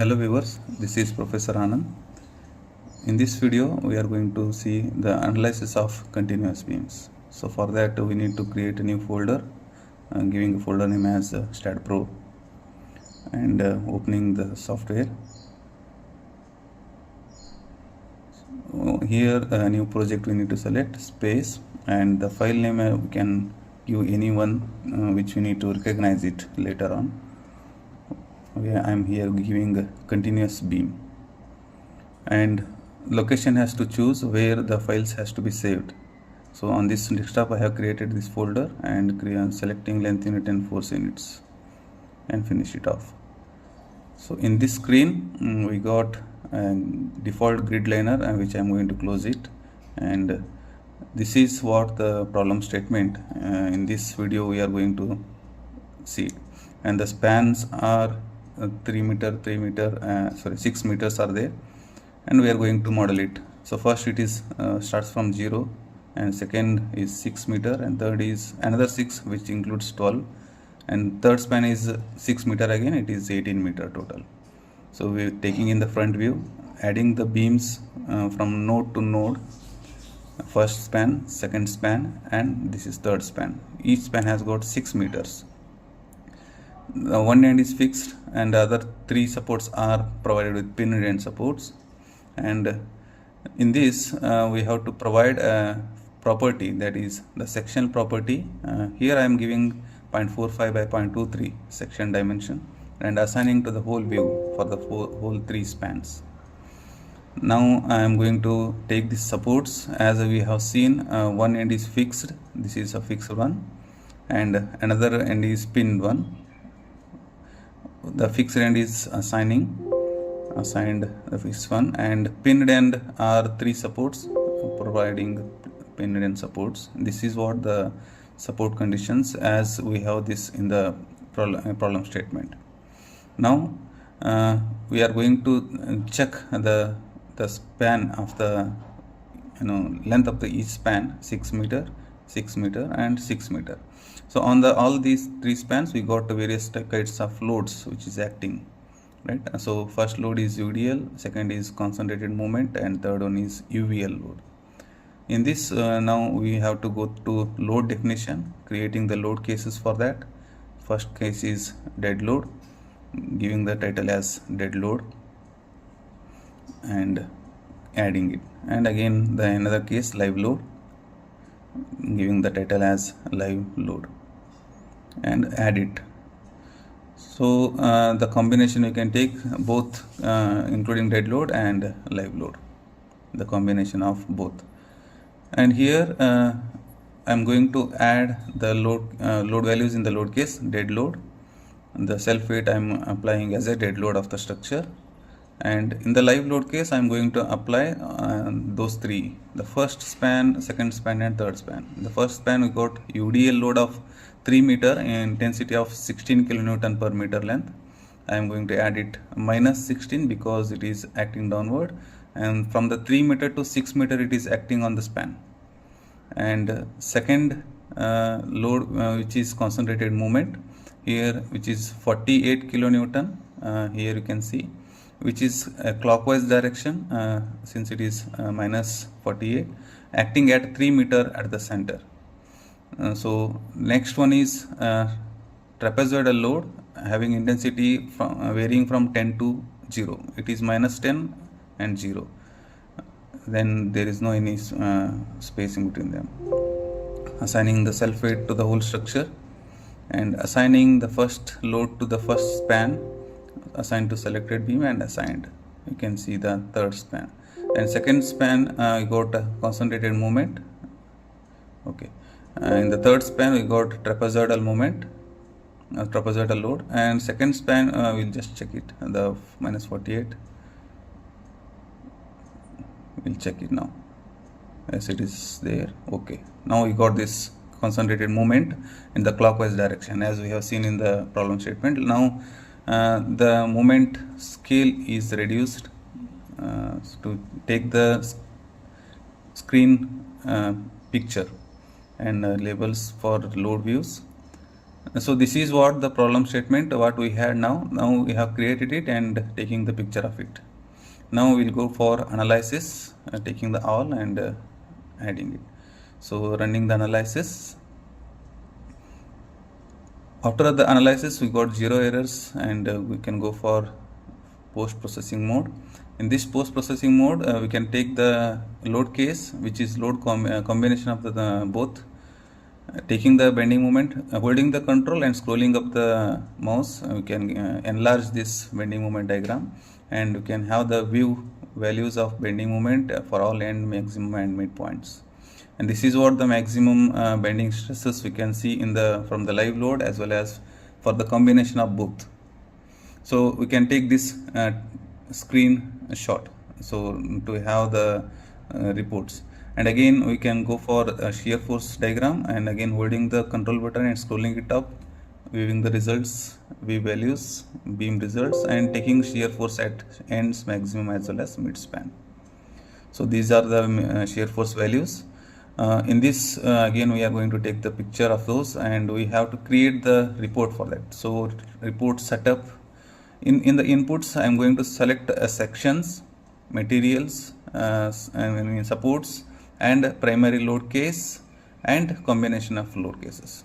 Hello viewers, this is Professor Anand. In this video we are going to see the analysis of continuous beams. So for that we need to create a new folder, giving a folder name as STAAD Pro and opening the software. Here a new project we need to select, space, and the file name we can give any one which we need to recognize it later on. I am here giving a continuous beam, and location has to choose where the files has to be saved. So on this desktop I have created this folder and selecting length unit and force units and finish it off. So in this screen we got a default grid liner which I am going to close it, and this is what the problem statement in this video we are going to see, and the spans are 6 meters are there, and we are going to model it. So first it is starts from 0, and second is 6 meter, and third is another 6 which includes 12, and third span is 6 meter again, it is 18 meter total. So we are taking in the front view, adding the beams from node to node, first span, second span, and this is third span. Each span has got 6 meters. The one end is fixed and the other 3 supports are provided with pin end supports, and in this we have to provide a property, that is the sectional property. Here I am giving 0.45 by 0.23 section dimension and assigning to the whole view for the whole 3 spans. Now I am going to take these supports. As we have seen, one end is fixed, this is a fixed one, and another end is pinned one. The fixed end is assigned the fixed one, and pinned end are 3 supports providing pinned end supports. This is what the support conditions as we have this in the problem statement. Now we are going to check the span of the length of the each span, 6 meter, 6 meter, and 6 meter. So on all these 3 spans we got various kinds of loads which is acting, right? So first load is UDL, second is concentrated moment, and third one is UVL load. In this now we have to go to load definition, creating the load cases for that. First case is dead load, giving the title as dead load and adding it, and again the another case live load, giving the title as live load and add it. So the combination you can take both including dead load and live load, the combination of both. And here I am going to add the load values in the load case, dead load, the self weight I am applying as a dead load of the structure, and in the live load case I am going to apply those 3, the first span, second span, and third span. In the first span we got UDL load of 3 meter, intensity of 16 kilonewton per meter length. I am going to add it minus 16 because it is acting downward, and from the 3 meter to 6 meter it is acting on the span. And second load which is concentrated moment here, which is 48 kilonewton, here you can see, which is a clockwise direction since it is minus 48, acting at 3 meter at the center. So next one is trapezoidal load having intensity varying from 10 to 0. It is minus 10 and 0. Then there is no any spacing between them. Assigning the self weight to the whole structure and assigning the first load to the first span, assigned to selected beam and assigned. You can see the third span. And second span we got a concentrated moment. Okay. In the third span we got trapezoidal moment, trapezoidal load, and second span we'll just check it, the minus 48. We'll check it now. Yes, it is there. Okay. Now we got this concentrated moment in the clockwise direction as we have seen in the problem statement. Now the moment scale is reduced to take the screen picture and labels for load views. So this is what the problem statement what we had now. Now we have created it and taking the picture of it. Now we'll go for analysis, taking the all and adding it. So running the analysis. After the analysis we got 0 errors, and we can go for post processing mode. In this post processing mode we can take the load case, which is load combination of the both. Taking the bending moment, holding the control and scrolling up the mouse, we can enlarge this bending moment diagram, and we can have the view values of bending moment for all end, maximum and midpoints. And this is what the maximum bending stresses we can see in the from the live load as well as for the combination of both. So we can take this screen shot so to have the reports. And again we can go for a shear force diagram, and again holding the control button and scrolling it up, viewing the results, view values, beam results, and taking shear force at ends, maximum as well as mid span. So these are the shear force values. In this again we are going to take the picture of those, and we have to create the report for that. So report setup, in the inputs I am going to select sections, materials, and supports, and primary load case and combination of load cases.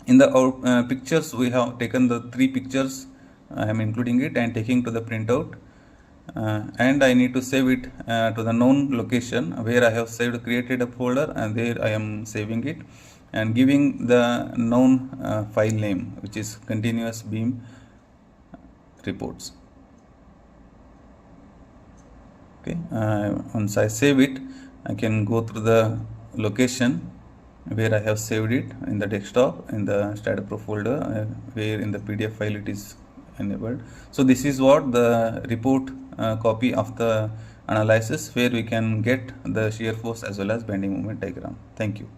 In the pictures we have taken the 3 pictures, I am including it and taking to the printout, and I need to save it to the known location where I have created a folder, and there I am saving it and giving the known file name, which is continuous beam reports. Okay, once I save it, I can go through the location where I have saved it in the desktop in the STAAD Pro folder, where in the PDF file it is enabled. So this is what the report copy of the analysis, where we can get the shear force as well as bending moment diagram. Thank you.